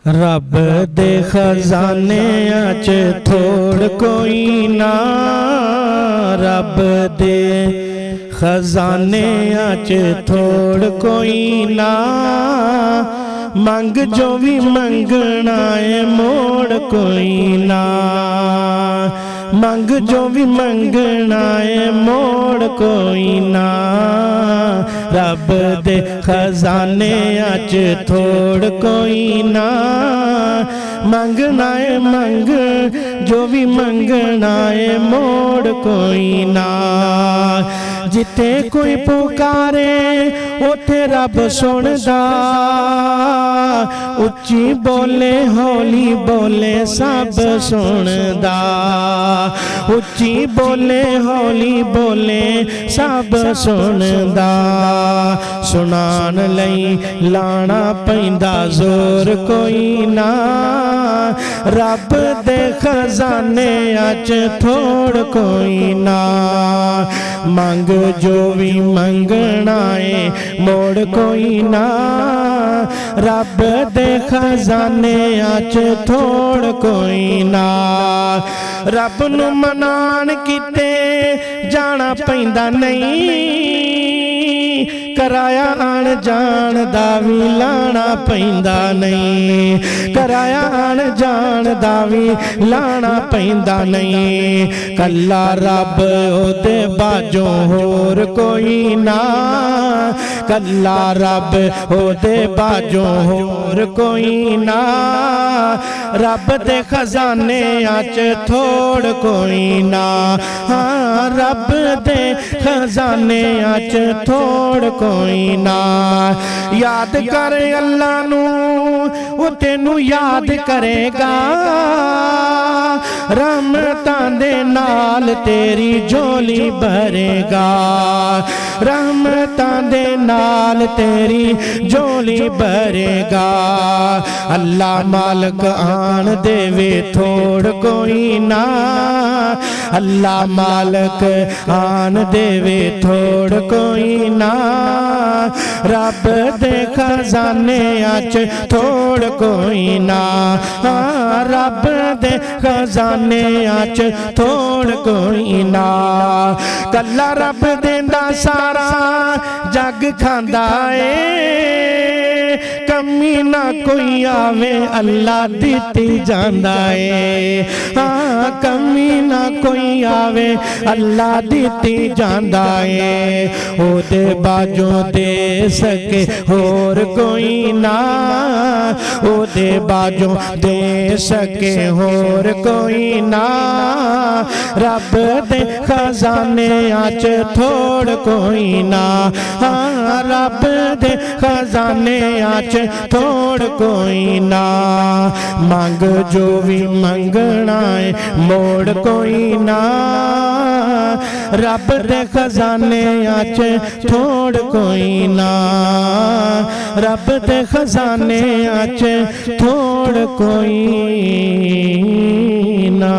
रब दे खजाने च थोड़ कोई ना, रब दे खजाने च थोड़ कोई ना। मंग जो भी मंगना है मोड़ कोई ना, मंग जो भी मंगना है मोड़ कोई ना। रब दे खजाने च थोड़ कोई ना, मंगना है मंग जो भी मंगना है मोड़ कोई ना। जिथे कोई पुकारे उथे रब सुनदा, उच्ची बोले हौली बोले सब सुनदा, उच्ची बोले हौली बोले सब सुनदा। सुनान लई लाना पैंदा जोर कोई ना, रब दे खजाने च थोड़ कोई ना। मंग जो भी मंगना है मोड़ कोई ना, रब दे खजाने च थोड़ कोई ना। रब नू मनान किते जाना पैंदा नहीं, कराया आन जान दा भी लाना पैंदा नहीं, कराया आन जान दा भी लाना पैंदा नहीं। कल्ला रब ओदे बाजों होर कोई ना, कल्ला रब ओदे बाजों होर कोई ना। रब दे खजाने च थोड़ कोई ना, हाँ रब दे खजाने च थोड़ कोई ना। याद कर अल्लाह नू वो तेनू याद करेगा, रहमतां दे नाल तेरी झोली भरेगा, रहमतां दे नाल तेरी झोली भरेगा। अल्लाह मालिक आन देवे थोड़ कोई ना, अल्लाह मालिक आन देवे थोड़ कोई ना। रब दे खजाने च थोड़ कोई ना, हाँ रब दे खजाने च थोड़ कोई ना। कल्ला रब देंदा सारा जग खांदा है, कमी ना कोई आवे अल्लाह दिती जांदा है, हाँ कमी ना कोई आवे अल्लाह दिती जांदा है। ओदे बाजों दे सके होर कोई ना, ओदे बाजों दे सके होर कोई ना। रब दे खजाने च थोड़ कोई ना, हाँ रब दे खजाने च थोड़ कोई ना। मांग जो भी मंगना है मोड़ कोई ना, रब दे खजाने च थोड़ कोई ना, रब दे खजाने च थोड़ कोई ना।